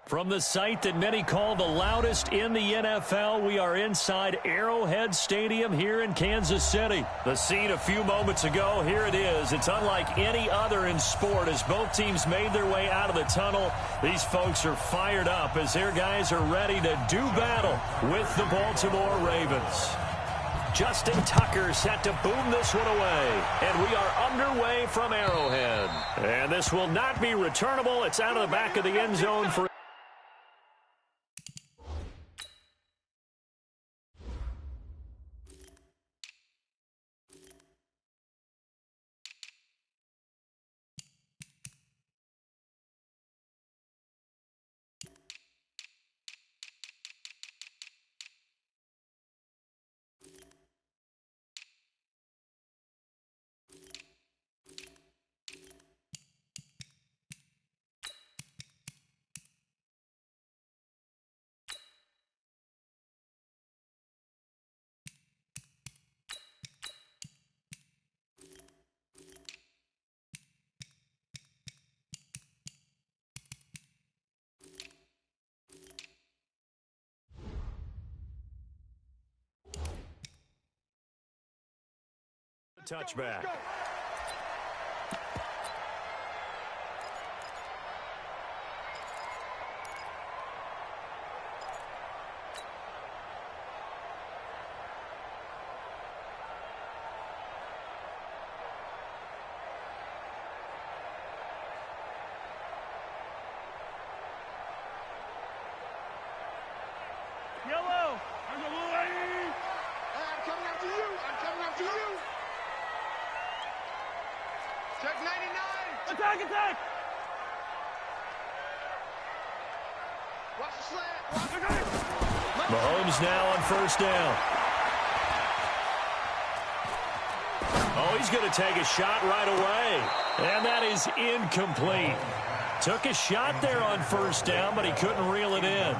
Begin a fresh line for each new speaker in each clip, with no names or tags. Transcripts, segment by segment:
From the site that many call the loudest in the NFL, we are inside Arrowhead Stadium here in Kansas City. The scene a few moments ago, here it is. It's unlike any other in sport as both teams made their way out of the tunnel. These folks are fired up as their guys are ready to do battle with the Baltimore Ravens. Justin Tucker set to boom this one away. And we are underway from Arrowhead. And this will not be returnable. It's out of the back of the end zone for touchback.
Yellow! I'm the blue lady! I'm coming after you! I'm coming after you! Check 99! Attack, attack! Watch the slant! Watch the
Mahomes now on first down. Oh, he's going to take a shot right away. And that is incomplete. Took a shot there on first down, but he couldn't reel it in.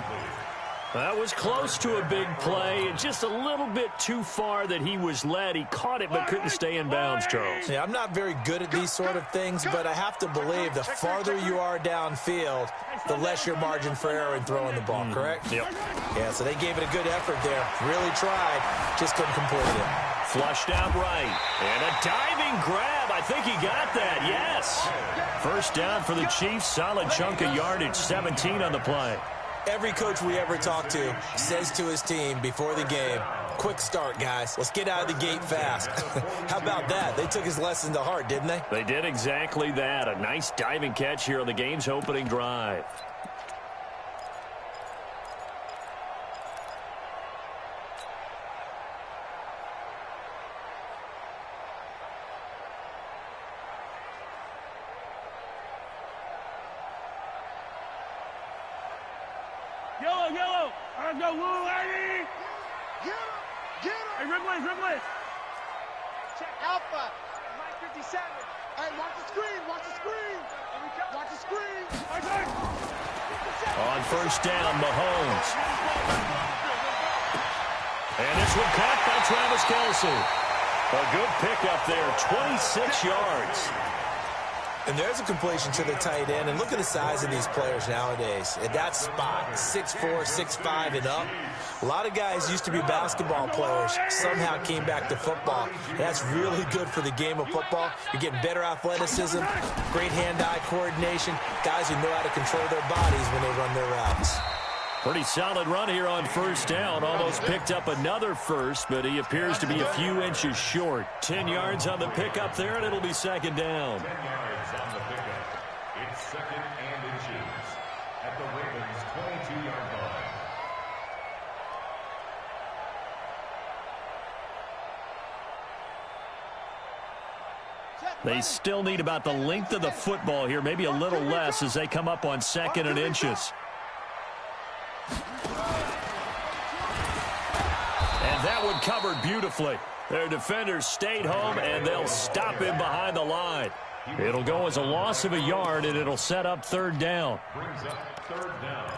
That was close to a big play, and just a little bit too far that he was led. He caught it but couldn't stay in bounds, Charles.
Yeah, I'm not very good at these sort of things, but I have to believe the farther you are downfield, the less your margin for error in throwing the ball, correct?
Yep.
Yeah, so they gave it a good effort there. Really tried, just couldn't complete it.
Flushed out right, and a diving grab. I think he got that, yes. First down for the Chiefs, solid chunk of yardage, 17 on the play.
Every coach we ever talk to says to his team before the game, quick start, guys. Let's get out of the gate fast. How about that? They took his lesson to heart, didn't they?
They did exactly that. A nice diving catch here on the game's opening drive.
Yellow, yellow! Let's go, blue lady! Get him! Get him! Hey, Ripley, Ripley! Check Alpha! Mike 57! Hey, watch the screen! Watch the screen! Watch the screen! Okay.
On first down, Mahomes. And this one caught by Travis Kelce. A good pickup there, 26 yards.
And there's a completion to the tight end. And look at the size of these players nowadays. At that spot, 6'4", 6'5", and up. A lot of guys used to be basketball players, somehow came back to football. And that's really good for the game of football. You're getting better athleticism, great hand-eye coordination, guys who know how to control their bodies when they run their routes.
Pretty solid run here on first down. Almost picked up another first, but he appears to be a few inches short. 10 yards on the pickup there, and it'll be second down.
10 yards on the pickup. It's second and inches at the Ravens' 22-yard line.
They still need about the length of the football here, maybe a little less as they come up on second and inches. And that one covered beautifully. Their defenders stayed home, and they'll stop him behind the line. It'll go as a loss of a yard, and it'll set up third down.
Brings up third down.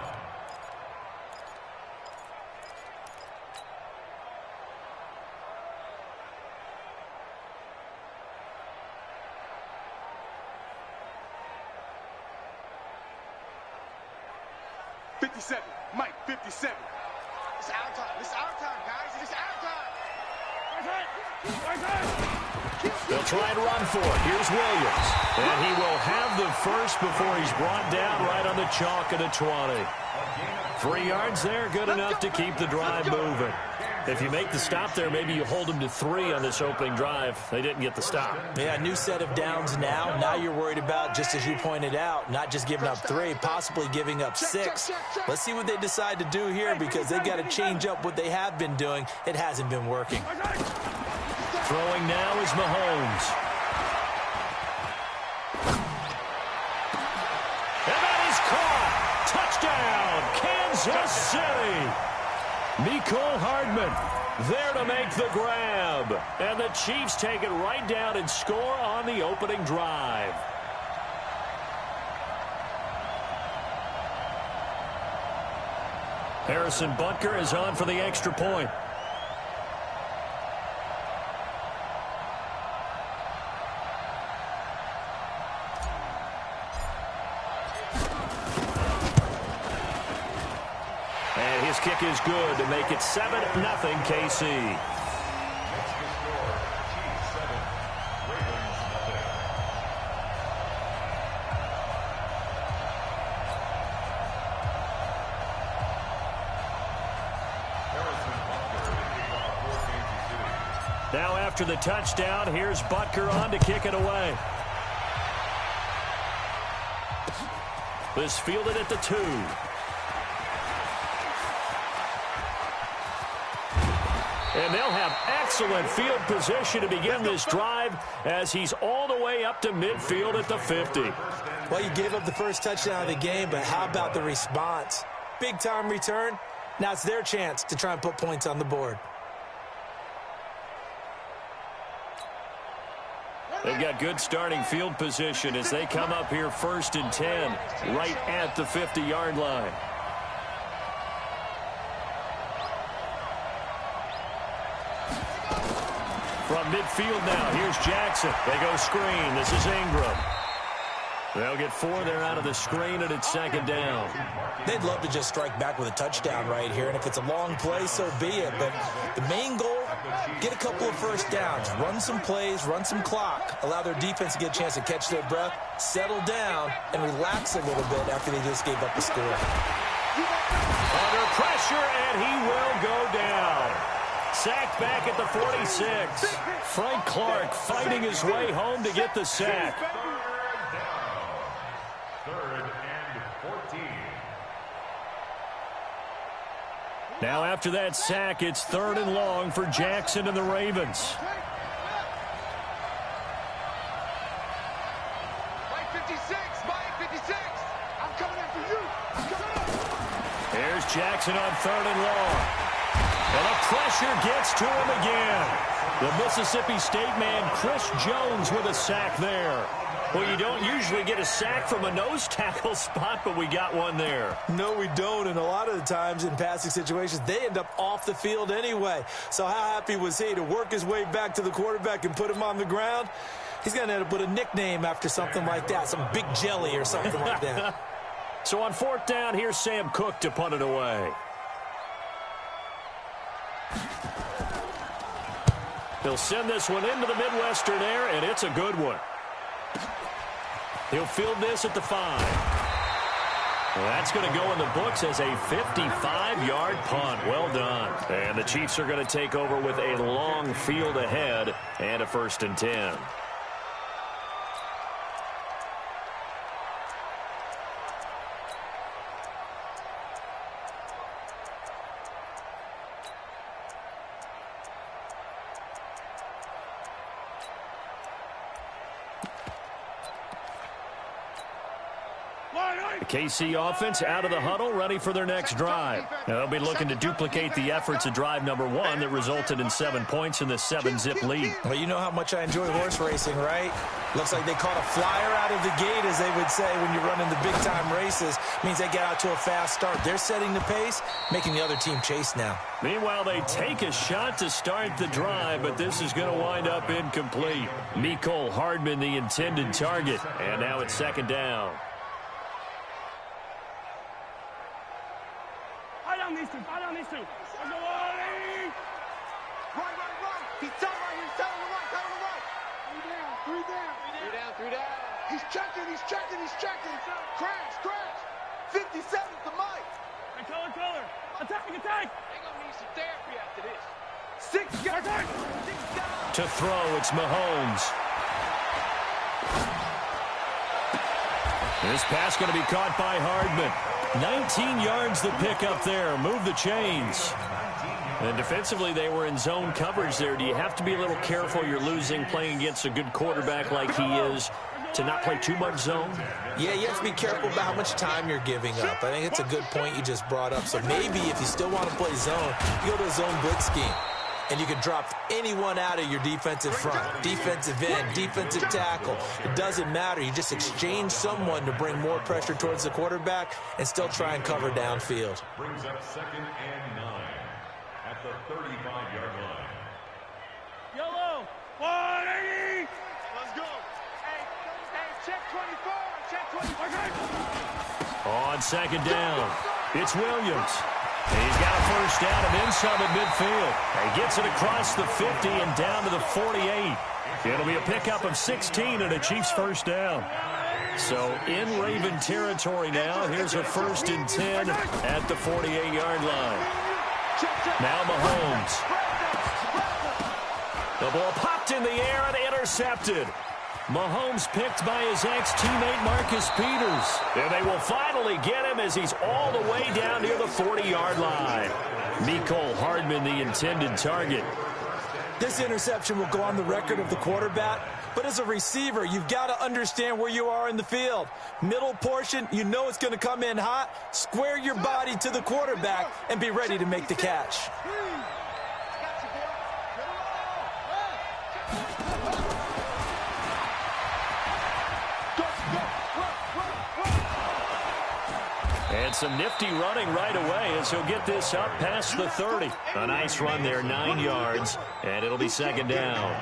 57. Mike, 57. It's our time. It's our time, guys. It's our time.
They'll try and run for it. Here's Williams. And he will have the first before he's brought down right on the chalk of the 20. 3 yards there, good enough to keep the drive moving. If you make the stop there, maybe you hold them to 3 on this opening drive. They didn't get the stop.
Yeah, new set of downs now. Now you're worried about, just as you pointed out, not just giving up 3, possibly giving up 6. Let's see what they decide to do here, because they've got to change up what they have been doing. It hasn't been working.
Throwing now is Mahomes. And that is caught. Touchdown, Kansas City. Mecole Hardman there to make the grab. And the Chiefs take it right down and score on the opening drive. Harrison Butker is on for the extra point. And his kick is good to make it 7-0 KC. Now after the touchdown, here's Butker on to kick it away. This fielded at the 2. And they'll have excellent field position to begin this drive as he's all the way up to midfield at the 50.
Well, you gave up the first touchdown of the game, but how about the response? Big-time return. Now it's their chance to try and put points on the board.
They've got good starting field position as they come up here 1st and 10, right at the 50-yard line. From midfield now, here's Jackson. They go screen. This is Ingram. They'll get 4 there out of the screen, and it's 2nd down.
They'd love to just strike back with a touchdown right here, and if it's a long play, so be it. But the main goal, get a couple of first downs, run some plays, run some clock, allow their defense to get a chance to catch their breath, settle down, and relax a little bit after they just gave up a score.
Under pressure, and he will go down. Sacked back at the 46. Frank Clark fighting his way home to get the sack.
3rd and 14.
Now after that sack, it's 3rd and long for Jackson and the Ravens.
Mike 56, Mike 56. I'm coming after you.
Here's Jackson on 3rd and long. And the pressure gets to him again. The Mississippi State man, Chris Jones, with a sack there. Well, you don't usually get a sack from a nose tackle spot, but we got one there.
No, we don't, and a lot of the times in passing situations, they end up off the field anyway. So how happy was he to work his way back to the quarterback and put him on the ground? He's going to end up with a nickname after something like that, some Big Jelly or something like that.
So on 4th down, here's Sam Cook to punt it away. He'll send this one into the Midwestern air, and it's a good one. He'll field this at the 5. Well, that's going to go in the books as a 55-yard punt. Well done. And the Chiefs are going to take over with a long field ahead and a 1st and 10. KC offense out of the huddle, ready for their next drive. Now, they'll be looking to duplicate the efforts of drive number 1 that resulted in 7 points in the 7-zip lead.
Well, you know how much I enjoy horse racing, right? Looks like they caught a flyer out of the gate, as they would say when you're running the big-time races. Means they get out to a fast start. They're setting the pace, making the other team chase now.
Meanwhile, they take a shot to start the drive, but this is going to wind up incomplete. Mecole Hardman, the intended target, and now it's 2nd down.
need some therapy after this. 6 guys.
To throw, it's Mahomes. This pass going to be caught by Hardman. 19 yards the pick up there. Move the chains. And defensively, they were in zone coverage there. Do you have to be a little careful? You're losing playing against a good quarterback like he is to not play too much zone?
Yeah, you have to be careful about how much time you're giving up. I think it's a good point you just brought up. So maybe if you still want to play zone, you go to a zone blitz scheme. And you can drop anyone out of your defensive front, defensive end, defensive tackle. It doesn't matter. You just exchange someone to bring more pressure towards the quarterback and still try and cover downfield.
Brings up 2nd and 9 at the 35-yard line.
Yellow. 180. Let's go. Hey, check 24. Check 24.
On 2nd down, it's Williams. He's got a first down and then some at midfield. He gets it across the 50 and down to the 48. It'll be a pickup of 16 and a Chiefs first down. So in Raven territory now. Here's a 1st and 10 at the 48-yard line. Now Mahomes. The ball popped in the air and intercepted. Mahomes picked by his ex-teammate Marcus Peters. And they will finally get him as he's all the way down near the 40-yard line. Mecole Hardman, the intended target.
This interception will go on the record of the quarterback, but as a receiver, you've got to understand where you are in the field. Middle portion, you know it's going to come in hot. Square your body to the quarterback and be ready to make the catch.
And some nifty running right away as he'll get this up past the 30. A nice run there, 9 yards, and it'll be 2nd down.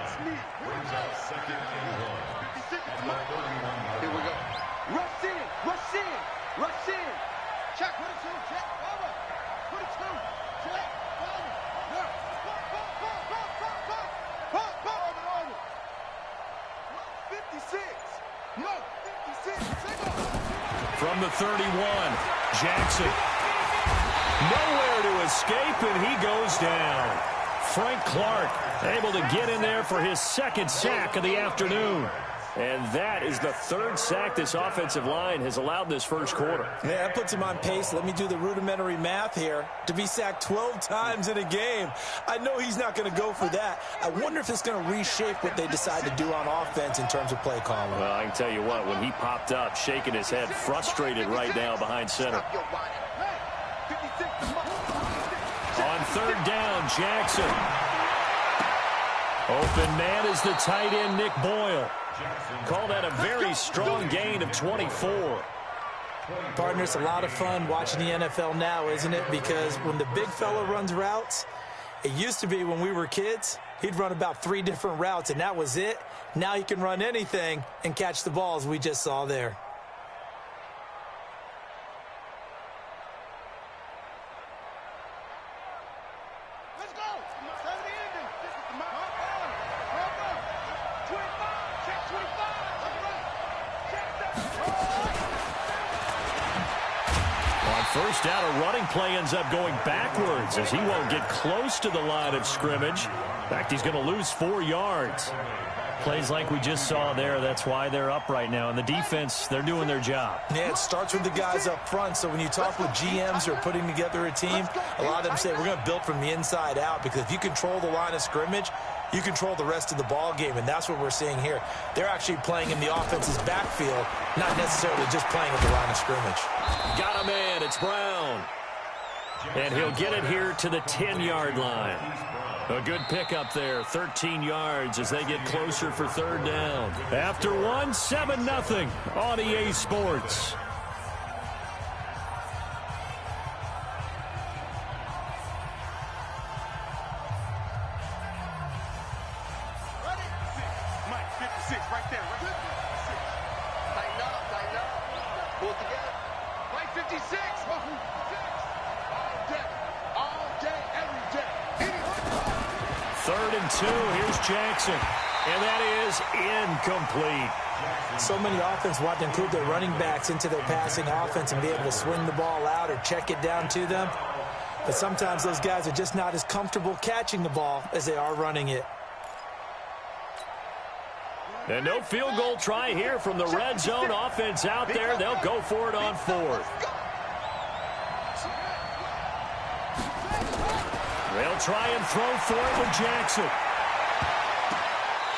Here we go. Rush in, rush in, rush in. Check, put it 2, check, over. Put it 2, check, over. Work, over. 56. No, 56.
From the 31, Jackson. Nowhere to escape, and he goes down. Frank Clark able to get in there for his 2nd sack of the afternoon. And that is the 3rd sack this offensive line has allowed this first quarter.
Yeah, that puts him on pace. Let me do the rudimentary math here. To be sacked 12 times in a game, I know he's not going to go for that. I wonder if it's going to reshape what they decide to do on offense in terms of play calling.
Well, I can tell you what, when he popped up, shaking his head, frustrated right now behind center. On 3rd down, Jackson. Open man is the tight end, Nick Boyle. Call that a very strong gain of 24.
Partner, it's a lot of fun watching the NFL now, isn't it? Because when the big fella runs routes, it used to be when we were kids, he'd run about 3 different routes, and that was it. Now he can run anything and catch the balls we just saw there.
First down, a running play ends up going backwards as he won't get close to the line of scrimmage. In fact, he's going to lose 4 yards. Plays like we just saw there, that's why they're up right now. And the defense, they're doing their job.
Yeah, it starts with the guys up front. So when you talk with GMs who are putting together a team, a lot of them say we're going to build from the inside out, because if you control the line of scrimmage, you control the rest of the ball game, and that's what we're seeing here. They're actually playing in the offense's backfield, not necessarily just playing at the line of scrimmage.
Got a man, it's Brown. And he'll get it here to the 10-yard line. A good pickup there, 13 yards as they get closer for 3rd down. After one, 7-0 on EA Sports. Here's Jackson, and that is incomplete.
So many offenses want to include their running backs into their passing offense and be able to swing the ball out or check it down to them. But sometimes those guys are just not as comfortable catching the ball as they are running it.
And no field goal try here from the red zone. Offense out there. They'll go for it on fourth. They'll try and throw for it with Jackson.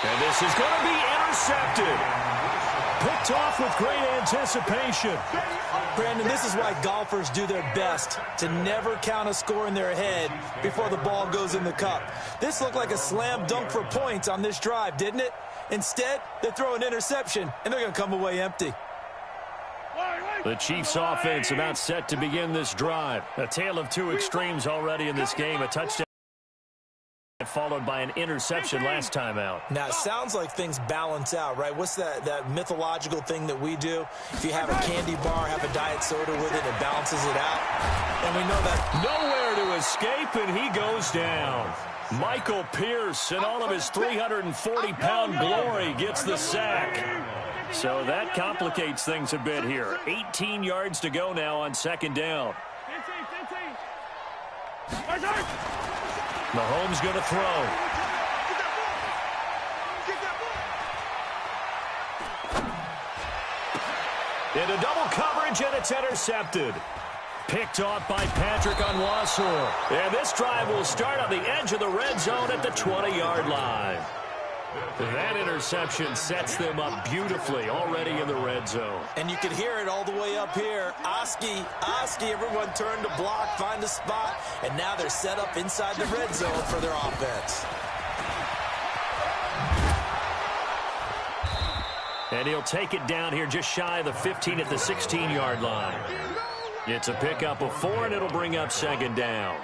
And this is going to be intercepted. Picked off with great anticipation.
Brandon, this is why golfers do their best to never count a score in their head before the ball goes in the cup. This looked like a slam dunk for points on this drive, didn't it? Instead, they throw an interception, and they're going to come away empty.
The Chiefs' offense about set to begin this drive. A tale of two extremes already in this game. A touchdown followed by an interception last time out.
Now, it sounds like things balance out, right? What's that mythological thing that we do? If you have a candy bar, have a diet soda with it, it balances it out. And we know that.
Nowhere to escape, and he goes down. Michael Pierce, in all of his 340-pound glory, gets the sack. So that complicates things a bit here. 18 yards to go now on second down. Mahomes going to throw. Into double coverage, and it's intercepted. Picked off by Patrick Onwuasor. And this drive will start on the edge of the red zone at the 20-yard line. That interception sets them up beautifully already in the red zone.
And you can hear it all the way up here. Oski, everyone turned to block, find a spot, and now they're set up inside the red zone for their offense.
And he'll take it down here just shy of the 15 at the 16-yard line. It's a pickup of 4, and it'll bring up second down.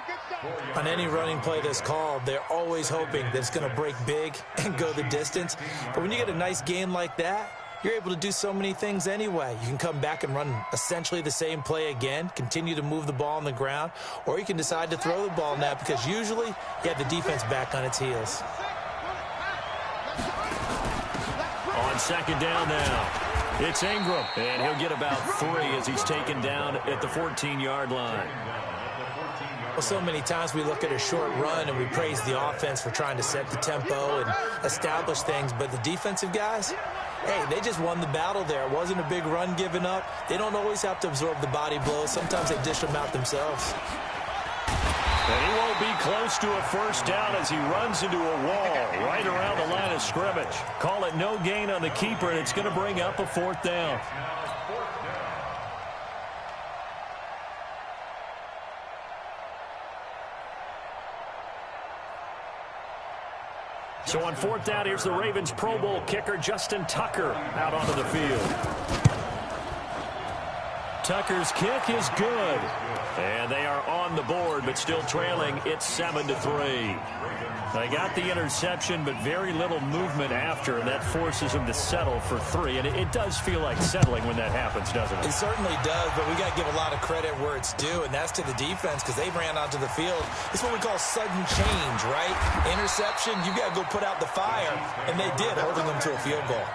On any running play that's called, they're always hoping that it's going to break big and go the distance. But when you get a nice gain like that, you're able to do so many things anyway. You can come back and run essentially the same play again, continue to move the ball on the ground, or you can decide to throw the ball now because usually you have the defense back on its heels.
On second down now. It's Ingram, and he'll get about 3 as he's taken down at the 14-yard line.
Well, so many times we look at a short run and we praise the offense for trying to set the tempo and establish things, but the defensive guys, hey, they just won the battle there. It wasn't a big run given up. They don't always have to absorb the body blows. Sometimes they dish them out themselves.
And he won't be close to a first down as he runs into a wall right around the line of scrimmage. Call it no gain on the keeper, and it's going to bring up a fourth down. So on fourth down, here's the Ravens Pro Bowl kicker, Justin Tucker, out onto the field. Tucker's kick is good. And they are on the board, but still trailing. It's 7-3. They got the interception, but very little movement after, and that forces them to settle for 3. And it does feel like settling when that happens, doesn't it?
It certainly does, but we got to give a lot of credit where it's due, and that's to the defense because they ran onto the field. It's what we call sudden change, right? Interception, you got to go put out the fire, and they did, holding them to a field goal.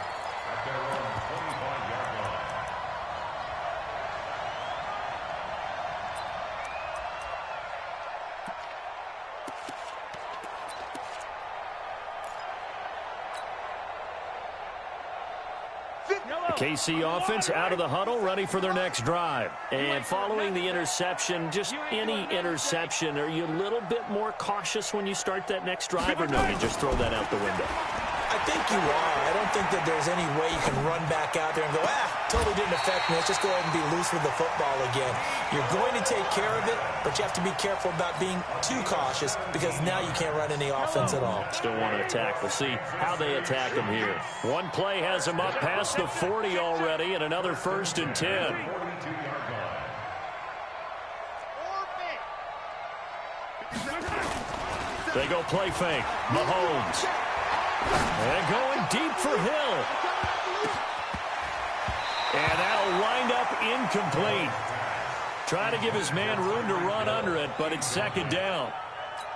KC offense out of the huddle, ready for their next drive. And following the interception, just any interception, are you a little bit more cautious when you start that next drive, or no, you just throw that out the window?
I think you are. I don't think that there's any way you can run back out there and go, totally didn't affect me. Let's just go ahead and be loose with the football again. You're going to take care of it, but you have to be careful about being too cautious because now you can't run any offense at all.
Still want to attack. We'll see how they attack them here. One play has them up past the 40 already, and another 1st and 10. They go play fake. Mahomes. And going deep for Hill. And that'll wind up incomplete. Trying to give his man room to run under it, but it's second down.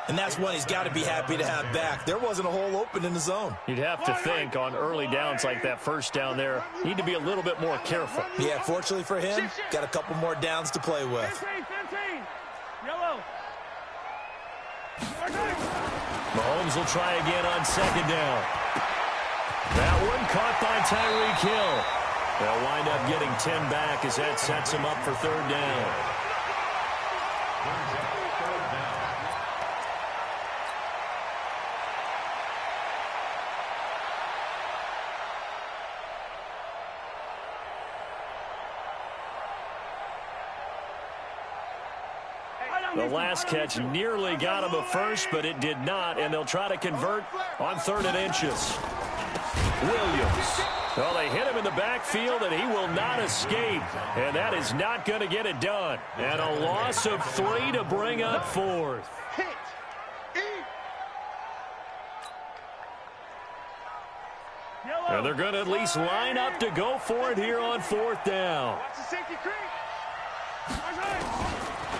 And that's one he's got to be happy to have back. There wasn't a hole open in the zone.
You'd have to think on early downs like that first down there, need to be a little bit more careful.
Yeah, fortunately for him, got a couple more downs to play with.
15, 15. Yellow.
Mahomes will try again on second down. That one caught by Tyreek Hill. They'll wind up getting 10 back as that sets them up for third down. The last catch nearly got him a first, but it did not, and they'll try to convert on 3rd and inches. Williams. Well, they hit him in the backfield, and he will not escape, and that is not going to get it done. And a loss of 3 to bring up 4th. And they're going to at least line up to go for it here on 4th down.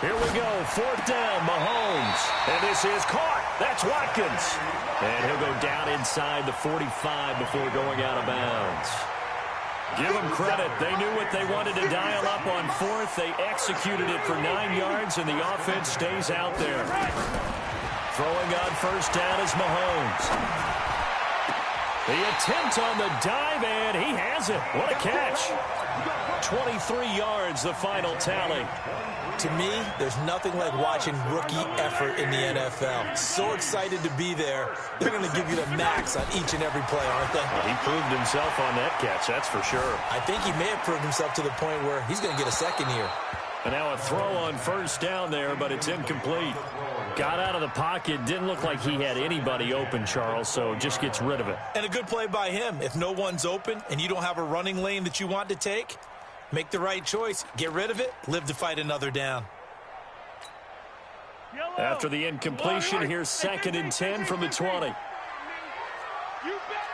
Here we go, 4th down, Mahomes. And this is caught. That's Watkins. And he'll go down inside the 45 before going out of bounds. Give them credit. They knew what they wanted to dial up on 4th. They executed it for 9 yards, and the offense stays out there. Throwing on 1st down is Mahomes. The attempt on the dive, and he has it. What a catch. 23 yards, the final tally.
To me, there's nothing like watching rookie effort in the NFL. So excited to be there. They're going to give you the max on each and every play, aren't they?
Well, he proved himself on that catch, that's for sure.
I think he may have proved himself to the point where he's going to get a second here.
And now a throw on 1st down there, but it's incomplete. Got out of the pocket. Didn't look like he had anybody open, Charles, so just gets rid of it.
And a good play by him. If no one's open and you don't have a running lane that you want to take, make the right choice. Get rid of it. Live to fight another down.
After the incompletion, here's 2nd and 10 from the 20.
You better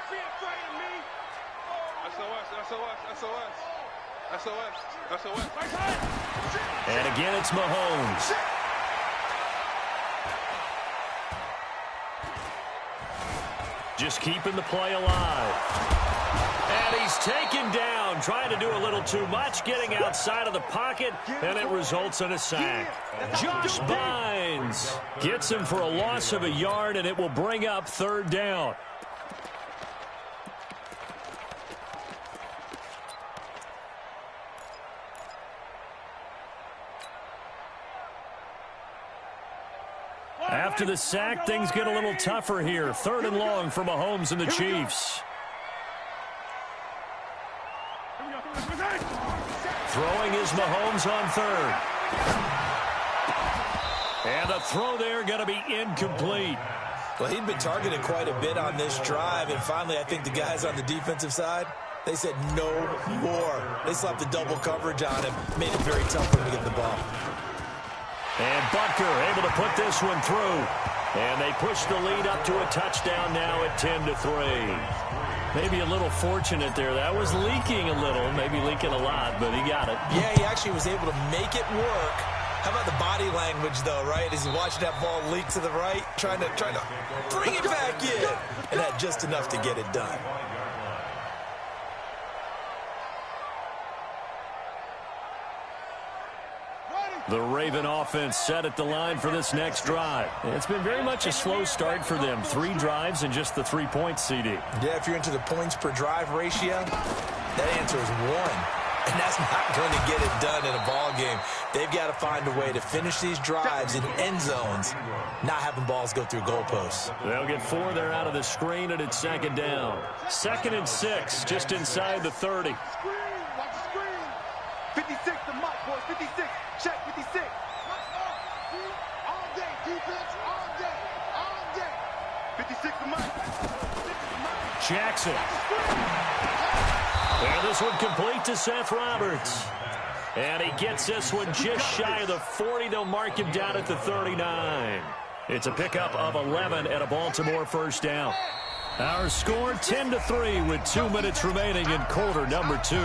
be afraid of me. SOS.
And again, it's Mahomes. Just keeping the play alive. And he's taken down, trying to do a little too much, getting outside of the pocket, and it results in a sack. Josh Bynes gets him for a loss of a yard, and it will bring up 3rd down. After the sack, things get a little tougher here. 3rd and long for Mahomes and the Chiefs. Throwing is Mahomes on 3rd. And the throw there going to be incomplete.
Well, he'd been targeted quite a bit on this drive, and finally I think the guys on the defensive side, they said no more. They slapped the double coverage on him, made it very tough for him to get the ball.
And Butker able to put this one through. And they push the lead up to a touchdown now at 10-3. Maybe a little fortunate there. That was leaking a little, maybe leaking a lot, but he got it.
Yeah, he actually was able to make it work. How about the body language, though, right? As he watched that ball leak to the right, trying to bring it back in. And had just enough to get it done.
The Raven offense set at the line for this next drive. It's been very much a slow start for them. 3 drives and just the 3 points, CD.
Yeah, if you're into the points per drive ratio, that answer is 1. And that's not going to get it done in a ball game. They've got to find a way to finish these drives in end zones, not having balls go through goalposts.
They'll get 4 there out of the screen, and it's 2nd down. 2nd and 6, just inside the 30.
Watch the screen. 56 to Mike, boys. 56. Check 56. All day, defense. All day. 56 to Mike.
Jackson. And this one complete to Seth Roberts. And he gets this one just shy of the 40. They'll mark him down at the 39. It's a pickup of 11 and a Baltimore 1st down. Our score 10-3 with 2 minutes remaining in quarter number 2.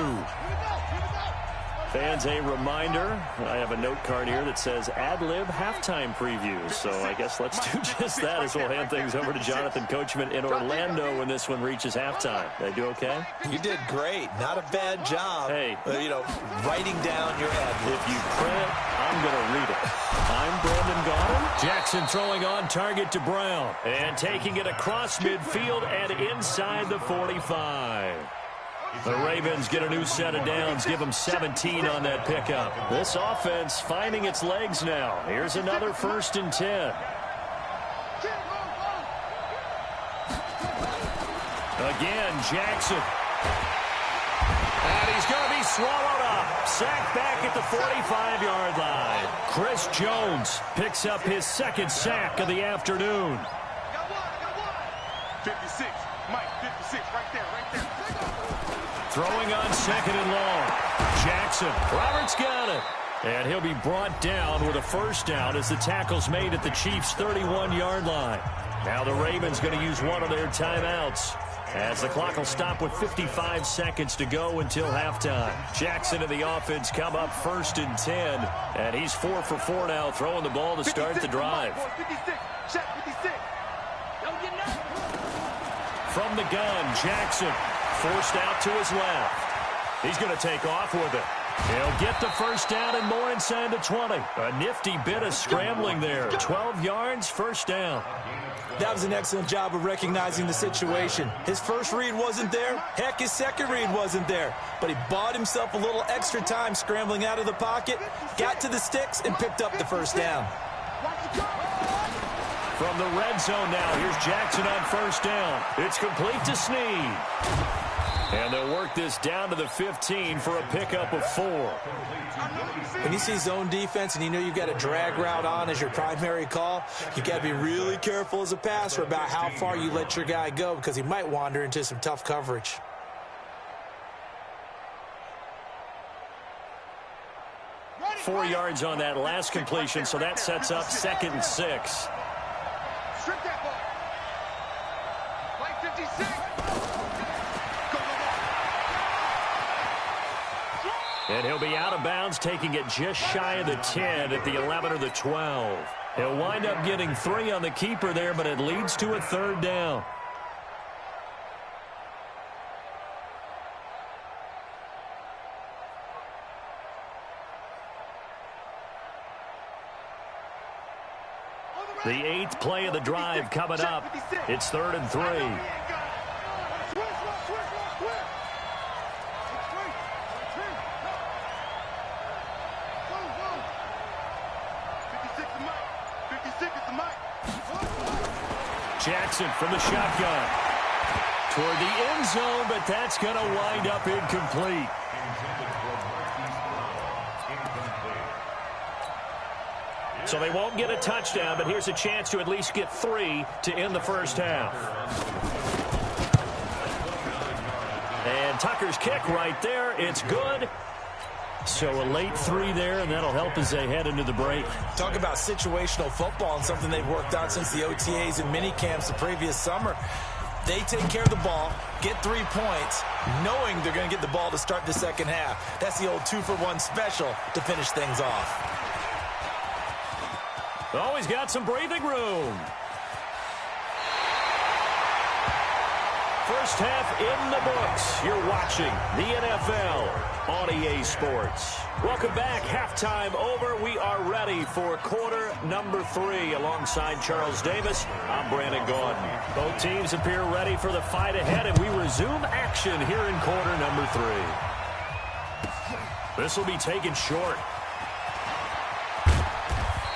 Fans, a reminder, I have a note card here that says ad-lib halftime previews. So I guess let's do just that as we'll hand things over to Jonathan Coachman in Orlando when this one reaches halftime. Did I do okay?
You did great. Not a bad job.
Hey.
Writing down your ad-lib.
If you print it, I'm going to read it. I'm Brandon Gaudin. Jackson throwing on target to Brown. And taking it across midfield and inside the 45. The Ravens get a new set of downs, give them 17 on that pickup. This offense finding its legs now. Here's another 1st and 10. Again, Jackson. And he's going to be swallowed up. Sacked back at the 45-yard line. Chris Jones picks up his 2nd sack of the afternoon.
56, Mike, 56, right there.
Throwing on 2nd and long. Jackson. Roberts got it. And he'll be brought down with a 1st down as the tackle's made at the Chiefs' 31-yard line. Now the Ravens going to use one of their timeouts, as the clock will stop with 55 seconds to go until halftime. Jackson and the offense come up 1st and 10, and he's 4 for 4 now, throwing the ball to start the drive.
56, check 56. Don't get nothing.
From the gun, Jackson forced out to his left. He's going to take off with it. He'll get the 1st down and more inside the 20. A nifty bit of scrambling there. 12 yards, 1st down.
That was an excellent job of recognizing the situation. His first read wasn't there. Heck, his second read wasn't there. But he bought himself a little extra time scrambling out of the pocket, got to the sticks, and picked up the 1st down.
From the red zone now, here's Jackson on 1st down. It's complete to Snead. And they'll work this down to the 15 for a pickup of 4.
When you see zone defense and you know you've got a drag route on as your primary call, you got to be really careful as a passer about how far you let your guy go, because he might wander into some tough coverage.
Four yards on that last completion, so that sets up 2nd and 6.
Strip that ball. Play 56.
And he'll be out of bounds, taking it just shy of the 10 at the 11 or the 12. He'll wind up getting 3 on the keeper there, but it leads to a 3rd down. The 8th play of the drive coming up. It's 3rd and 3. Jackson from the shotgun. Toward the end zone, but that's going to wind up incomplete. So they won't get a touchdown, but here's a chance to at least get 3 to end the 1st half. And Tucker's kick right there. It's good. So a late 3 there, and that'll help as they head into the break.
Talk about situational football and something they've worked on since the OTAs and mini camps the previous summer. They take care of the ball, get 3 points, knowing they're going to get the ball to start the 2nd half. That's the old 2-for-1 special to finish things off.
Always got some breathing room. First half in the books. You're watching the NFL on EA Sports. Welcome back. Halftime over. We are ready for quarter number 3. Alongside Charles Davis, I'm Brandon Gordon. Both teams appear ready for the fight ahead, and we resume action here in quarter number 3. This will be taken short.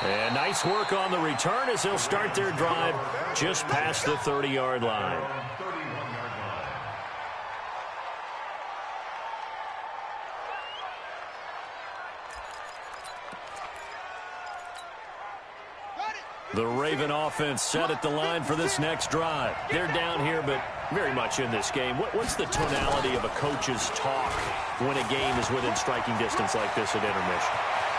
And nice work on the return as they'll start their drive just past the 30-yard line. The Raven offense set at the line for this next drive. They're down here, but very much in this game. What's the tonality of a coach's talk when a game is within striking distance like this at intermission?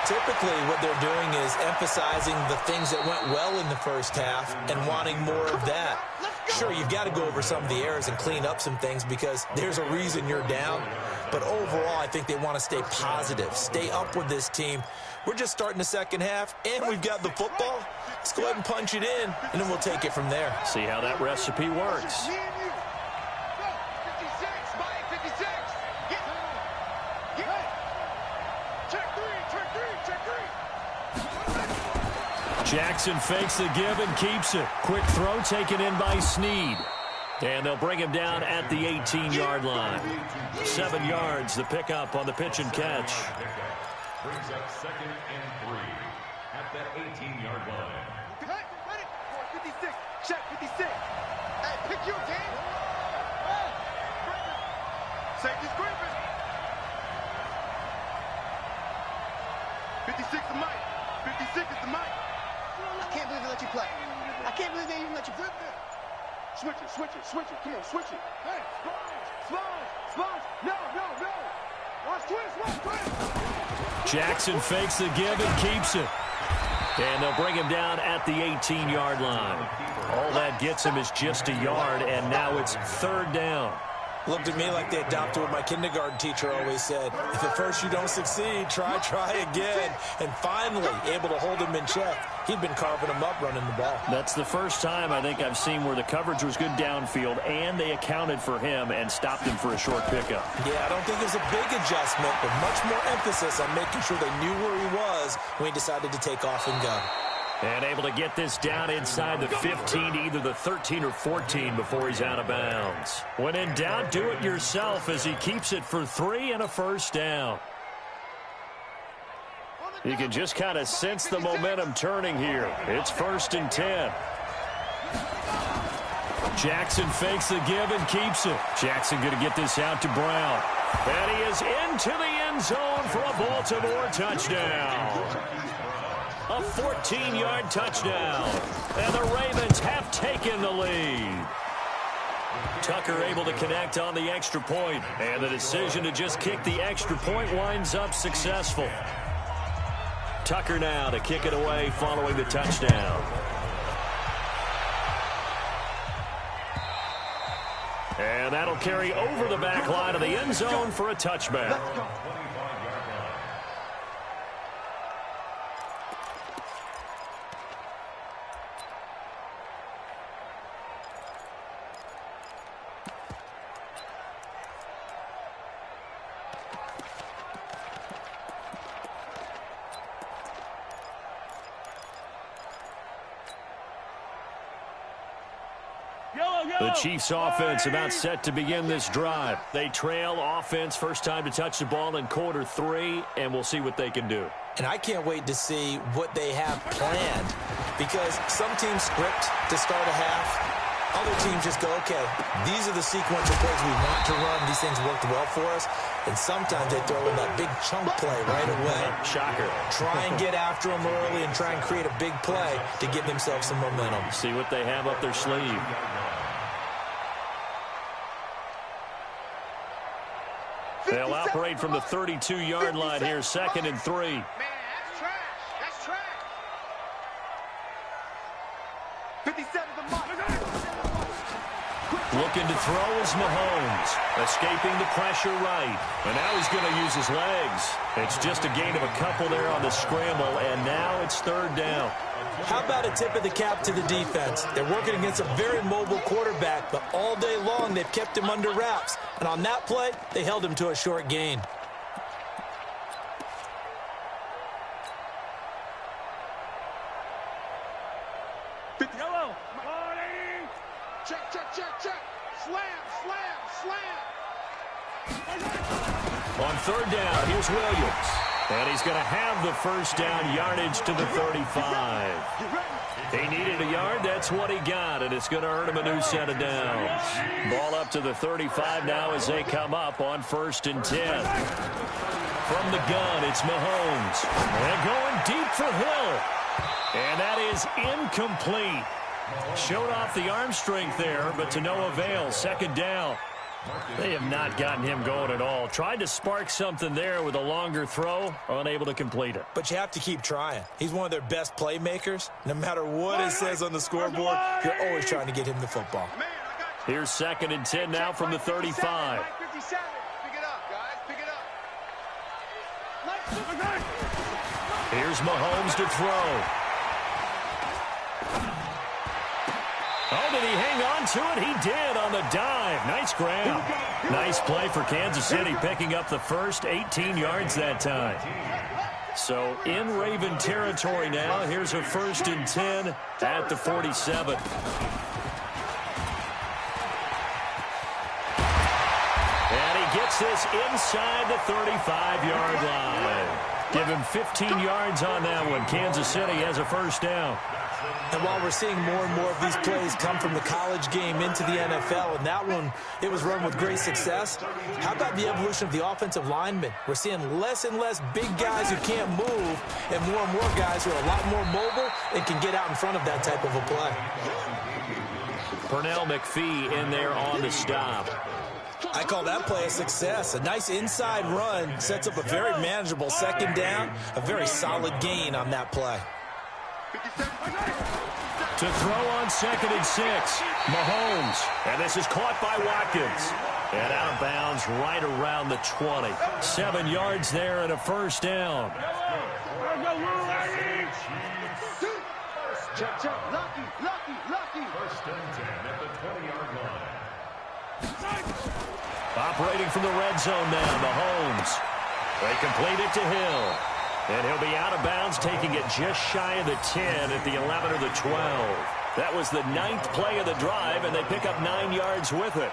Typically, what they're doing is emphasizing the things that went well in the first half and wanting more of that. Sure, you've got to go over some of the errors and clean up some things because there's a reason you're down. But overall, I think they want to stay positive, stay up with this team. We're just starting the second half, and we've got the football. Let's go ahead and punch it in, and then we'll take it from there.
See how that recipe works. Jackson fakes the give and keeps it. Quick throw taken in by Snead. And they'll bring him down at the 18-yard line. 7 yards, the pickup on the pitch and catch.
Brings up 2nd and 3 at the 18-yard line.
Hey, ready? 56. Check 56. Hey, pick your game. Hey, safety's creeping. 56 is Mike. 56 is the Mike. I can't believe they let you play. I can't believe they even let you flip it. Switch it, switch it, switch it. Come on, switch it. Hey, sponge. No. Watch twist.
Jackson fakes the give and keeps it. And they'll bring him down at the 18-yard line. All that gets him is just a yard, and now it's 3rd down.
Looked at me like they adopted what my kindergarten teacher always said. If at first you don't succeed, try again. And finally, able to hold him in check. He'd been carving him up running the ball.
That's the first time I think I've seen where the coverage was good downfield, and they accounted for him and stopped him for a short pickup.
Yeah, I don't think it was a big adjustment, but much more emphasis on making sure they knew where he was when he decided to take off and go.
And able to get this down inside the 15, either the 13 or 14 before he's out of bounds. When in doubt, do it yourself as he keeps it for 3 and a first down. You can just kind of sense the momentum turning here. It's 1st and 10. Jackson fakes the give and keeps it. Jackson going to get this out to Brown. And he is into the end zone for a Baltimore touchdown. A 14-yard touchdown. And the Ravens have taken the lead. Tucker able to connect on the extra point. And the decision to just kick the extra point winds up successful. Tucker now to kick it away following the touchdown. And that'll carry over the back line of the end zone for a touchback. The Chiefs offense about set to begin this drive. They trail offense, first time to touch the ball in quarter 3, and we'll see what they can do.
And I can't wait to see what they have planned, because some teams script to start a half. Other teams just go, okay, these are the sequential plays we want to run. These things worked well for us. And sometimes they throw in that big chunk play right away.
Shocker.
Try and get after them early and try and create a big play to give themselves some momentum.
See what they have up their sleeve. They'll operate from the 32-yard line here, 2nd and 3.
Man, that's trash. That's trash. 57 the mark.
Looking to throw is Mahomes. Escaping the pressure right. And now he's going to use his legs. It's just a gain of a couple there on the scramble, and now it's 3rd down.
How about a tip of the cap to the defense? They're working against a very mobile quarterback, but all day long they've kept him under wraps. And on that play, they held him to a short gain.
Yellow. Check. Slam.
On 3rd down, here's Williams. And he's going to have the first down, yardage to the 35. He needed a yard. That's what he got, and it's going to earn him a new set of downs. Ball up to the 35 now as they come up on 1st and 10. From the gun, it's Mahomes. And going deep for Hill. And that is incomplete. Showed off the arm strength there, but to no avail. 2nd down. They have not gotten him going at all. Tried to spark something there with a longer throw, unable to complete it.
But you have to keep trying. He's one of their best playmakers. No matter what it says on the scoreboard, you're always trying to get him the football.
Here's 2nd and 10 now from the 35.
Pick it up, guys. Pick it up.
Here's Mahomes to throw. Oh, did he hang on to it? He did on the dive. Nice grab. Nice play for Kansas City, picking up the first 18 yards that time. So in Raven territory now. Here's a 1st and 10 at the 47. And he gets this inside the 35-yard line. Give him 15 yards on that one. Kansas City has a 1st down.
And while we're seeing more and more of these plays come from the college game into the NFL, and that one, it was run with great success, how about the evolution of the offensive linemen? We're seeing less and less big guys who can't move and more guys who are a lot more mobile and can get out in front of that type of a play.
Pernell McPhee in there on the stop.
I call that play a success. A nice inside run sets up a very manageable 2nd down, a very solid gain on that play.
To throw on 2nd and 6, Mahomes. And this is caught by Watkins. And out of bounds right around the 20. 7 yards there and a 1st down.
Check. Lucky.
1st and 10 at the 20-yard line.
Operating from the red zone now, Mahomes. They complete it to Hill. And he'll be out of bounds, taking it just shy of the 10 at the 11 or the 12. That was the 9th play of the drive, and they pick up 9 yards with it.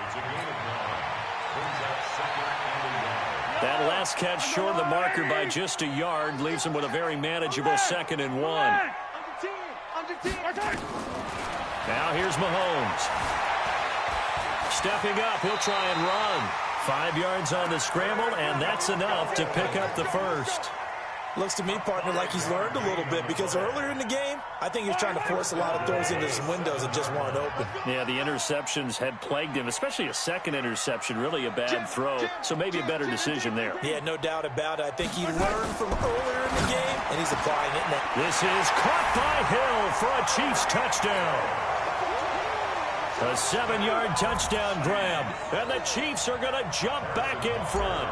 That last catch short of the marker by just a yard leaves him with a very manageable 2nd and 1. Now here's Mahomes. Stepping up, he'll try and run. 5 yards on the scramble, and that's enough to pick up the 1st.
Looks to me, partner, like he's learned a little bit, because earlier in the game, I think he was trying to force a lot of throws into some windows that just weren't open.
Yeah, the interceptions had plagued him, especially a 2nd interception, really a bad throw, so maybe a better decision there.
Yeah, no doubt about it. I think he learned from earlier in the game, and he's applying it now.
This is caught by Hill for a Chiefs touchdown. A 7-yard touchdown grab, and the Chiefs are going to jump back in front.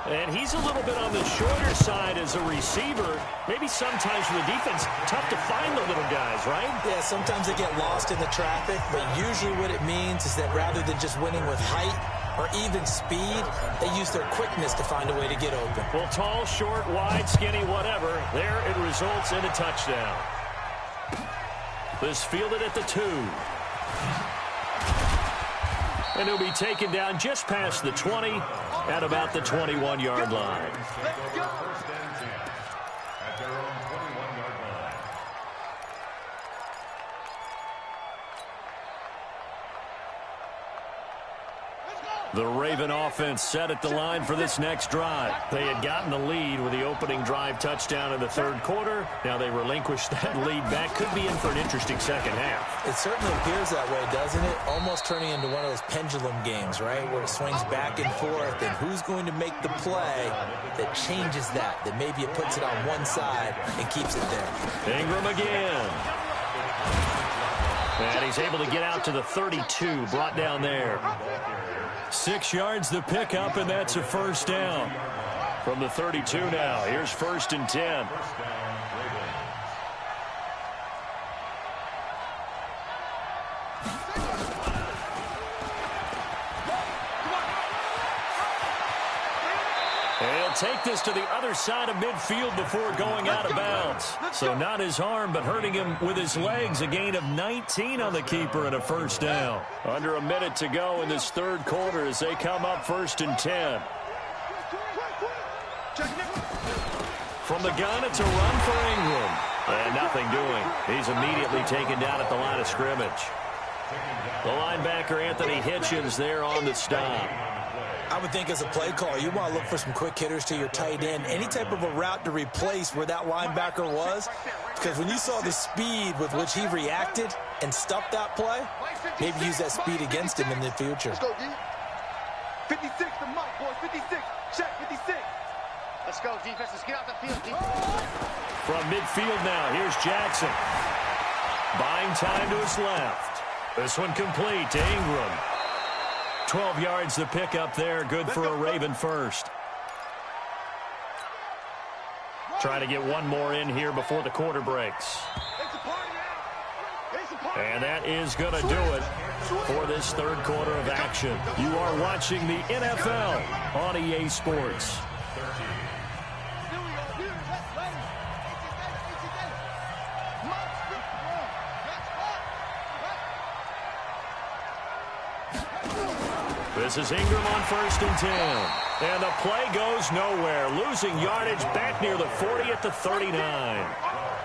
And he's a little bit on the shorter side as a receiver. Maybe sometimes for the defense, tough to find the little guys, right?
Yeah, sometimes they get lost in the traffic, but usually what it means is that rather than just winning with height or even speed, they use their quickness to find a way to get open.
Well, tall, short, wide, skinny, whatever, there it results in a touchdown. This fielded at the 2. And he'll be taken down just past the 20 at about the 21-yard line. The Raven offense set at the line for this next drive. They had gotten the lead with the opening drive touchdown in the 3rd quarter. Now they relinquished that lead back. Could be in for an interesting 2nd half.
It certainly appears that way, doesn't it? Almost turning into one of those pendulum games, right? Where it swings back and forth, and who's going to make the play that changes that maybe it puts it on one side and keeps it there.
Ingram again. And he's able to get out to the 32, brought down there. 6 yards the pickup, and that's a 1st down. From the 32 now, here's 1st and 10. He'll take this to the other side of midfield before going out of bounds. So not his arm, but hurting him with his legs. A gain of 19 on the keeper and a 1st down. Under a minute to go in this 3rd quarter as they come up 1st and 10. From the gun, it's a run for Ingram. And nothing doing. He's immediately taken down at the line of scrimmage. The linebacker, Anthony Hitchens, there on the stop.
I would think as a play caller, you want to look for some quick hitters to your tight end. Any type of a route to replace where that linebacker was. Because when you saw the speed with which he reacted and stuffed that play, maybe use that speed against him in the future.
Let's go, D. 56 to Mike, boys. 56. Check, 56. Let's go, defense. Let's get out the field, defense.
From midfield now, here's Jackson. Buying time to his left. This one complete to Ingram. 12 yards the pickup there. Good for a Raven 1st. Trying to get one more in here before the quarter breaks. And that is going to do it for this 3rd quarter of action. You are watching the NFL on EA Sports. This is Ingram on 1st and 10. And the play goes nowhere. Losing yardage back near the 40 at the 39.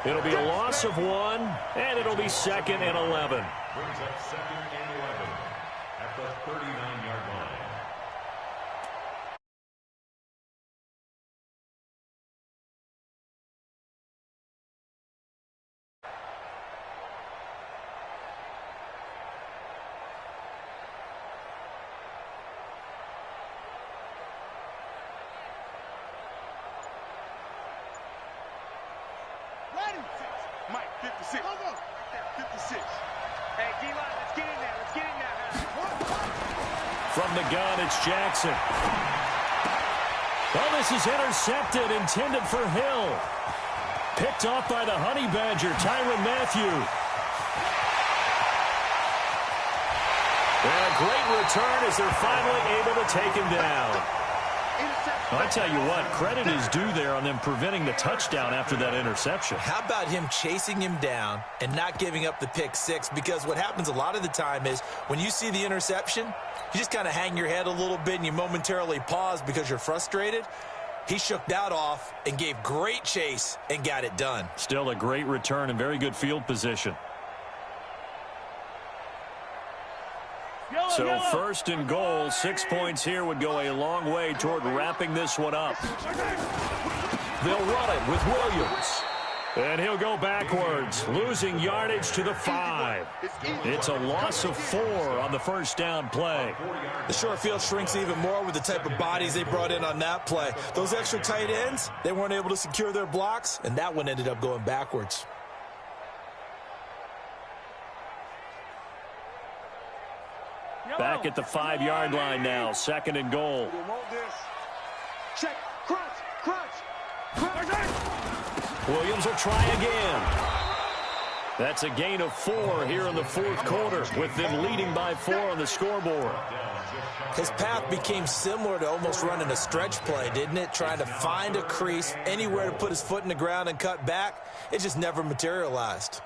It'll be a loss of 1, and it'll be 2nd and 11.
Brings up 2nd and 11 at the 39-yard line.
Mike, 56. 56. Hey, D-line, let's get in there. Let's get in there.
From the gun, it's Jackson. Well, this is intercepted, intended for Hill. Picked off by the Honey Badger, Tyrann Mathieu. And a great return as they're finally able to take him down. I tell you what, credit is due there on them preventing the touchdown after that interception.
How about him chasing him down and not giving up the pick six? Because what happens a lot of the time is when you see the interception, you just kind of hang your head a little bit and you momentarily pause because you're frustrated. He shook that off and gave great chase and got it done.
Still a great return and very good field position. So 1st and goal, 6 points here would go a long way toward wrapping this one up. They'll run it with Williams. And he'll go backwards, losing yardage to the 5. It's a loss of 4 on the 1st down play.
The short field shrinks even more with the type of bodies they brought in on that play. Those extra tight ends, they weren't able to secure their blocks, and that one ended up going backwards.
Back at the 5-yard line now, 2nd and goal.
Check, crunch.
Williams will try again. That's a gain of 4 here in the 4th quarter, with them leading by 4 on the scoreboard.
His path became similar to almost running a stretch play, didn't it? Trying to find a crease, anywhere to put his foot in the ground and cut back. It just never materialized.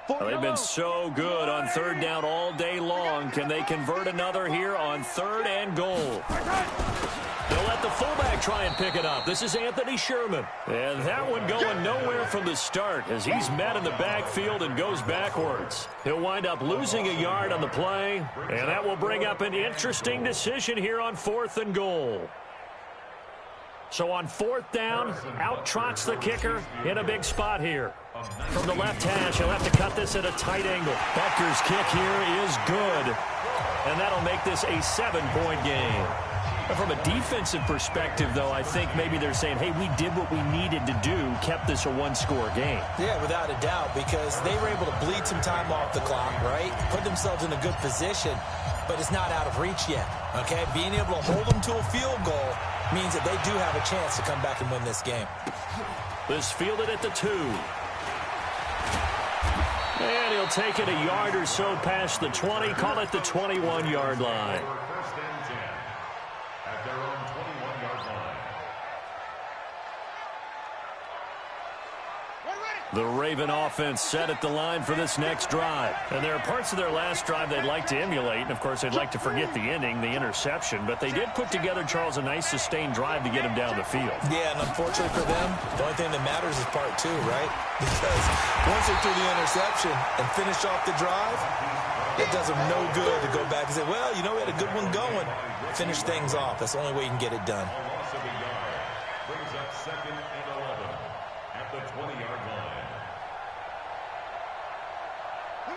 Well, they've been so good on 3rd down all day long. Can they convert another here on 3rd and goal? They'll let the fullback try and pick it up. This is Anthony Sherman. And that one going nowhere from the start as he's met in the backfield and goes backwards. He'll wind up losing a yard on the play, and that will bring up an interesting decision here on 4th and goal. So on 4th down, out trots the kicker in a big spot here. From the left hash, he'll have to cut this at a tight angle. Becker's kick here is good, and that'll make this a 7-point game. But from a defensive perspective, though, I think maybe they're saying, hey, we did what we needed to do, kept this a 1-score game.
Yeah, without a doubt, because they were able to bleed some time off the clock, right? Put themselves in a good position, but it's not out of reach yet, okay? Being able to hold them to a field goal means that they do have a chance to come back and win this game.
This fielded at the 2. And he'll take it a yard or so past the 20, call it the 21-yard line.
First and 10 at their own 21-yard line.
The Raven offense set at the line for this next drive. And there are parts of their last drive they'd like to emulate. And, of course, they'd like to forget the ending, the interception. But they did put together, Charles, a nice sustained drive to get him down the field.
Yeah, and unfortunately for them, the only thing that matters is part 2, right? Because once they threw the interception and finished off the drive, it does them no good to go back and say, well, you know, we had a good one going. Finish things off. That's the only way you can get it done.
A loss of a yard brings up 2nd and 11 at the 20-yard line.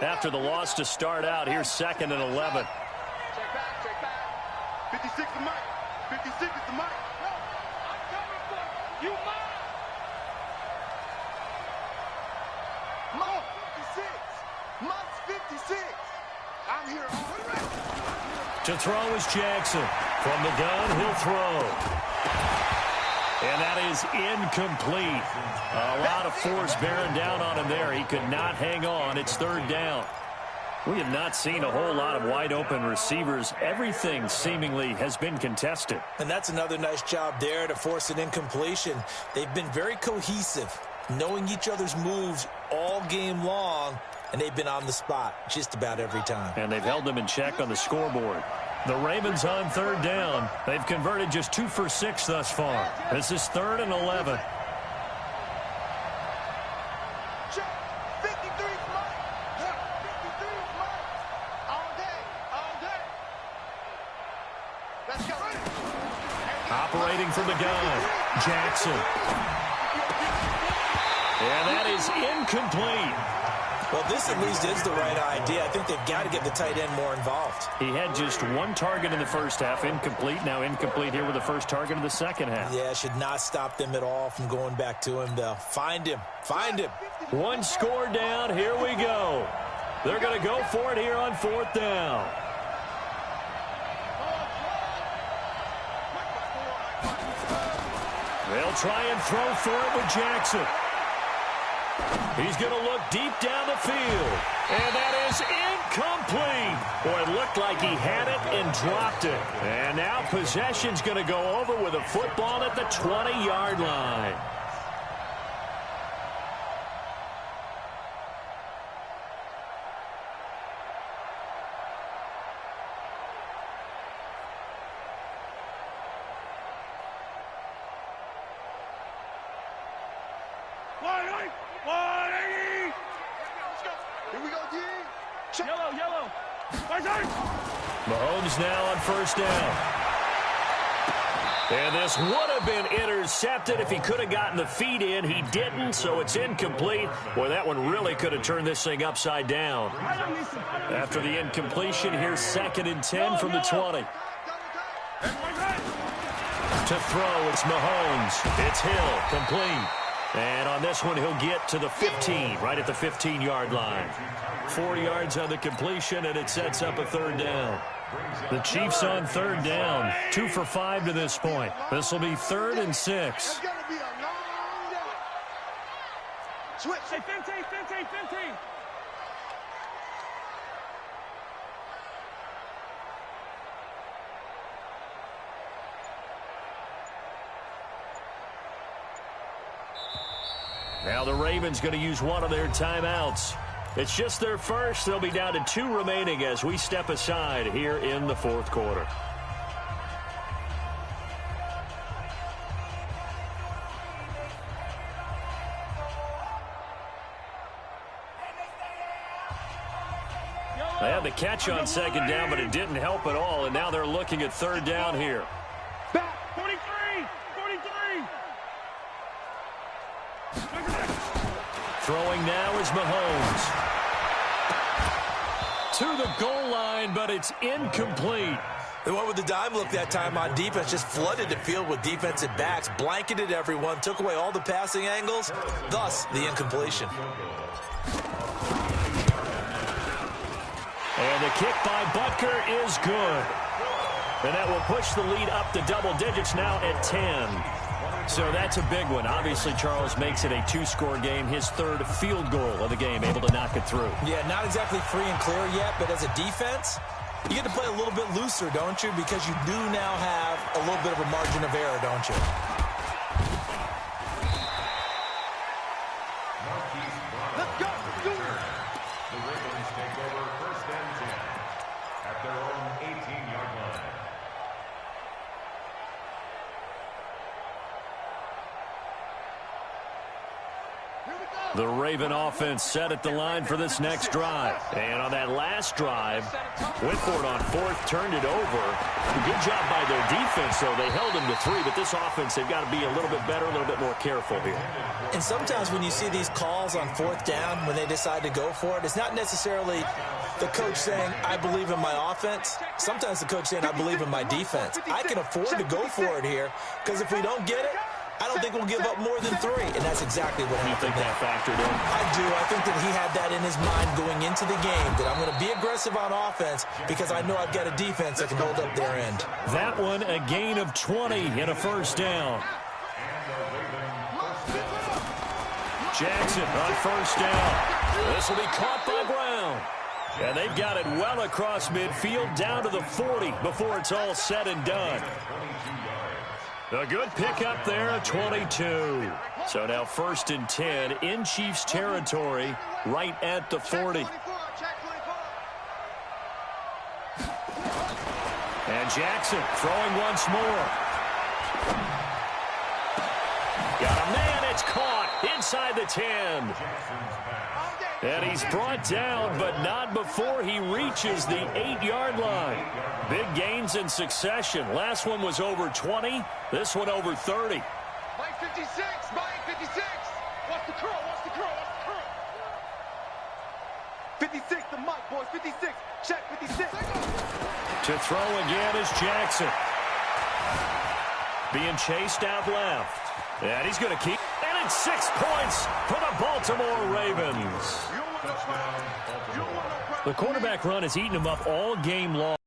After the loss to start out, here's 2nd and 11.
Check back. 56 is Mike. 56 is the Mike. No, I'm coming for you, Mike. Mike 56. Mike's 56. I'm here.
To throw is Jackson. From the gun, he'll throw. And that is incomplete. A lot of force bearing down on him there. He could not hang on. It's 3rd down. We have not seen a whole lot of wide-open receivers. Everything seemingly has been contested.
And that's another nice job there to force an incompletion. They've been very cohesive, knowing each other's moves all game long, and they've been on the spot just about every time.
And they've held them in check on the scoreboard. The Ravens on third down. They've converted just 2 for 6 thus far. This is 3rd and 11. Operating from the gun, Jackson. And that is incomplete.
Well, this at least is the right idea. I think they've got to get the tight end more involved.
He had just 1 target in the first half, incomplete. Now incomplete here with the first target of the second half.
Yeah, should not stop them at all from going back to him, though. Find him. Find him.
1 score down. Here we go. They're going to go for it here on 4th down. They'll try and throw for it with Jackson. He's going to look deep down the field. And that is incomplete. Boy, it looked like he had it and dropped it. And now possession's going to go over with a football at the 20-yard line.
Yellow.
Mahomes now on 1st down. And this would have been intercepted if he could have gotten the feet in. He didn't, so it's incomplete. Boy, that one really could have turned this thing upside down. After the incompletion, here's 2nd and 10 from the 20. To throw, it's Mahomes. It's Hill, complete. And on this one, he'll get to the 15, right at the 15-yard line. 4 yards on the completion, and it sets up a 3rd down. The Chiefs on 3rd down, 2 for 5 to this point. This will be 3rd and 6.
Switch. Hey, 15.
Now the Ravens going to use one of their timeouts. It's just their first. They'll be down to 2 remaining as we step aside here in the 4th quarter. They had the catch on 2nd down, but it didn't help at all, and now they're looking at 3rd down here.
Back, 43.
Throwing now is Mahomes. To the goal line, but it's incomplete.
They went with the dime look that time on defense, just flooded the field with defensive backs, blanketed everyone, took away all the passing angles, thus the incompletion.
And the kick by Butker is good. And that will push the lead up to double digits now at 10. So that's a big one. Obviously, Charles makes it a 2-score game. His 3rd field goal of the game, able to knock it through.
Yeah, not exactly free and clear yet, but as a defense, you get to play a little bit looser, don't you? Because you do now have a little bit of a margin of error, don't you?
Let's go.
The Ravens take over 1st and 10 at their own 18-yard line.
The Raven offense set at the line for this next drive. And on that last drive, went for it on 4th, turned it over. Good job by their defense, though. They held them to 3, but this offense, they've got to be a little bit better, a little bit more careful here.
And sometimes when you see these calls on 4th down, when they decide to go for it, it's not necessarily the coach saying, I believe in my offense. Sometimes the coach saying, I believe in my defense. I can afford to go for it here, because if we don't get it, I don't think we'll give up more than 3, and that's exactly what happened.
You think that factored in?
I do. I think that he had that in his mind going into the game, that I'm going to be aggressive on offense because I know I've got a defense that can hold up their end.
That one, a gain of 20 and a 1st down. Jackson on 1st down. This will be caught by Brown. And they've got it well across midfield down to the 40 before it's all said and done. A good pickup there at 22. So now 1st and 10 in Chiefs territory right at the 40. And Jackson throwing once more. Got a man, it's caught inside the 10. And he's brought down, but not before he reaches the 8-yard line. Big gains in succession. Last one was over 20. This one over 30.
Mike 56, Mike 56. Watch the curl, watch the curl, watch the curl. 56, the Mike, boys, 56. Check 56.
To throw again is Jackson. Being chased out left. And he's going to keep. And it's 6 points for the Baltimore Ravens. The quarterback run has eaten him up all game long.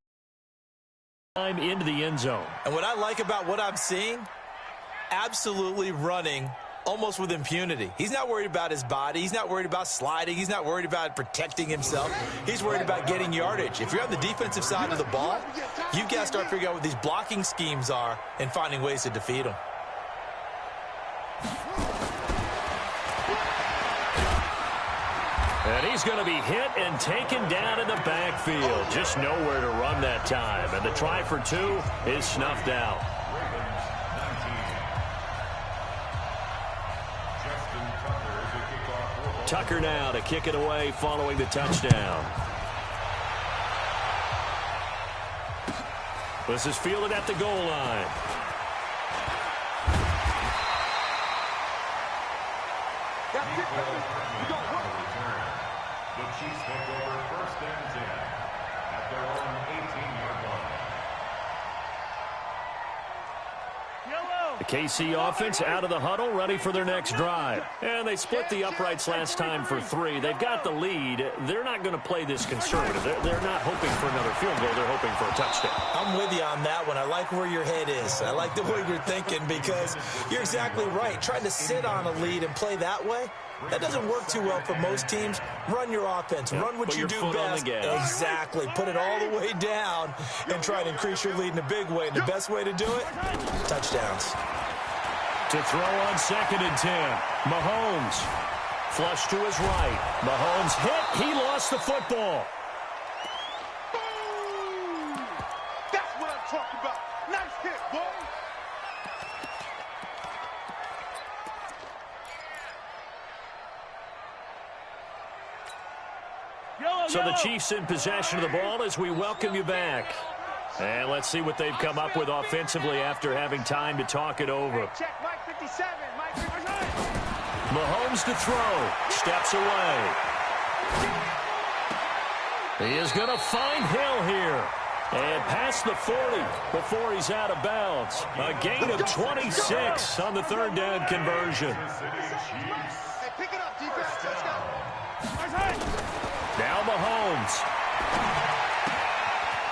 Time into the end zone.
And what I like about what I'm seeing, absolutely running almost with impunity. He's not worried about his body. He's not worried about sliding. He's not worried about protecting himself. He's worried about getting yardage. If you're on the defensive side of the ball, you've got to start figuring out what these blocking schemes are and finding ways to defeat them.
And he's going to be hit and taken down in the backfield. Just nowhere to run that time. And the try for 2 is snuffed out. Tucker now to kick it away following the touchdown. This is fielded at the goal line.
The Chiefs take over 1st and 10 at their own 18-yard line.
The KC offense out of the huddle, ready for their next drive. And they split the uprights last time for 3. They've got the lead. They're not going to play this conservative. They're not hoping for another field goal. They're hoping for a touchdown.
I'm with you on that one. I like where your head is. I like the way you're thinking because you're exactly right. Trying to sit on a lead and play that way, that doesn't work too well for most teams. Run your offense. Run what you do best. Exactly. Put it all the way down and try to increase your lead in a big way. And the best way to do it, touchdowns.
To throw on 2nd and 10. Mahomes. Flush to his right. Mahomes hit. He lost the football.
Boom! That's what I'm talking about. Nice hit, boy.
So the Chiefs in possession of the ball as we welcome you back. And let's see what they've come up with offensively after having time to talk it over.
Check Mike 57, Mike 57.
Mahomes to throw. Steps away. He is going to find Hill here. And past the 40 before he's out of bounds. A gain of 26 on the 3rd down conversion.
Hey, pick it up, defense. Let's go.
Now Mahomes.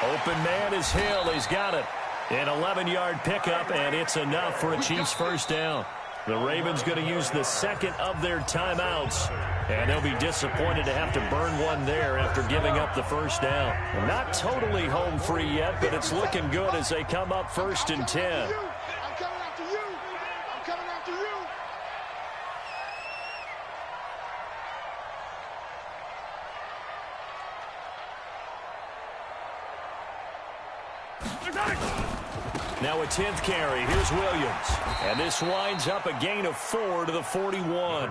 Open man is Hill. He's got it. An 11-yard pickup, and it's enough for a Chiefs 1st down. The Ravens going to use the 2nd of their timeouts, and they'll be disappointed to have to burn one there after giving up the 1st down. Not totally home free yet, but it's looking good as they come up 1st and 10.
I'm coming after you. I'm coming after you.
Now a 10th carry. Here's Williams. And this winds up a gain of 4 to the 41.
I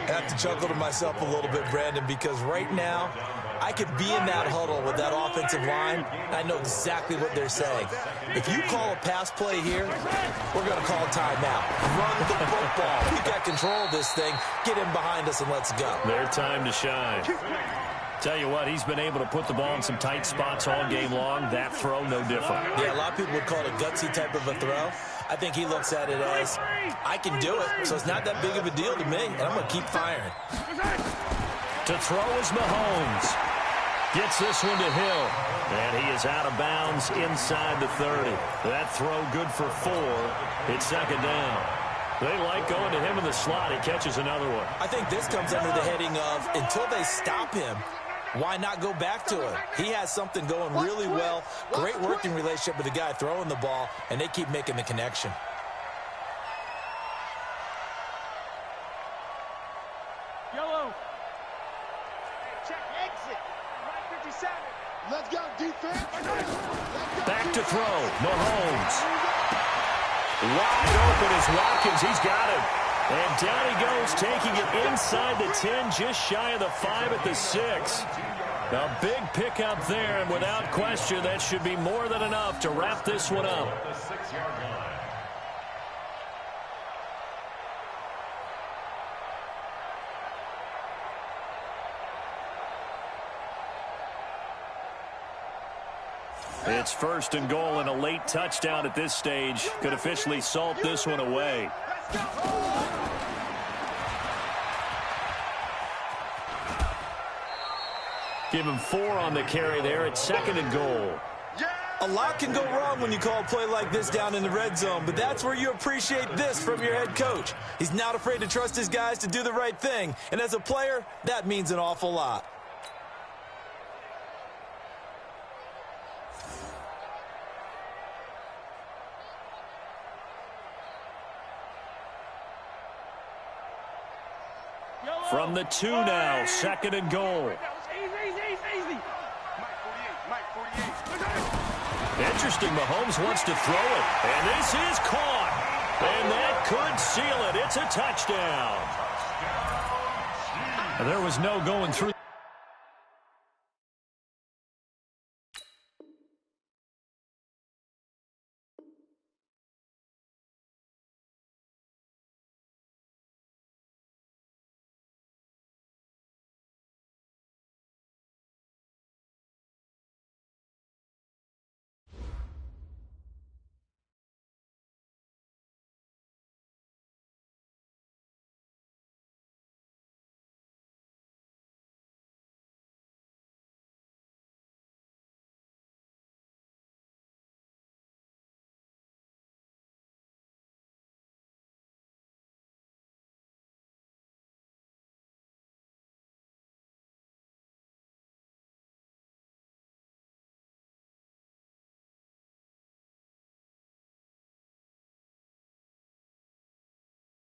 have to chuckle to myself a little bit, Brandon, because right now I could be in that huddle with that offensive line. I know exactly what they're saying. If you call a pass play here, we're going to call timeout. Run the football. We've got control of this thing. Get him behind us and let's go.
Their time to shine. Tell you what, he's been able to put the ball in some tight spots all game long. That throw, no different.
Yeah, a lot of people would call it a gutsy type of a throw. I think he looks at it as, I can do it, so it's not that big of a deal to me, and I'm going to keep firing.
To throw is Mahomes. Gets this one to Hill. And he is out of bounds inside the 30. That throw good for 4. It's 2nd down. They like going to him in the slot. He catches another one.
I think this comes under the heading of, until they stop him, why not go back to it? He has something going really well. Great working relationship with the guy throwing the ball, and they keep making the connection.
Yellow. Check exit. Right 57. Let's go, defense.
Back to throw. Mahomes. Wide open is Watkins. He's got him. And down he goes, taking it inside the 10, just shy of the 5 at the 6. A big pickup there, and without question, that should be more than enough to wrap this one up. It's 1st and goal, and a late touchdown at this stage could officially salt this one away. Give him 4 on the carry there at 2nd and goal.
A lot can go wrong when you call a play like this down in the red zone, but that's where you appreciate this from your head coach. He's not afraid to trust his guys to do the right thing, and as a player, that means an awful lot.
From the 2 now, 2nd and goal.
Easy.
Interesting, Mahomes wants to throw it, and this is caught. And that could seal it. It's a touchdown. There was no going through.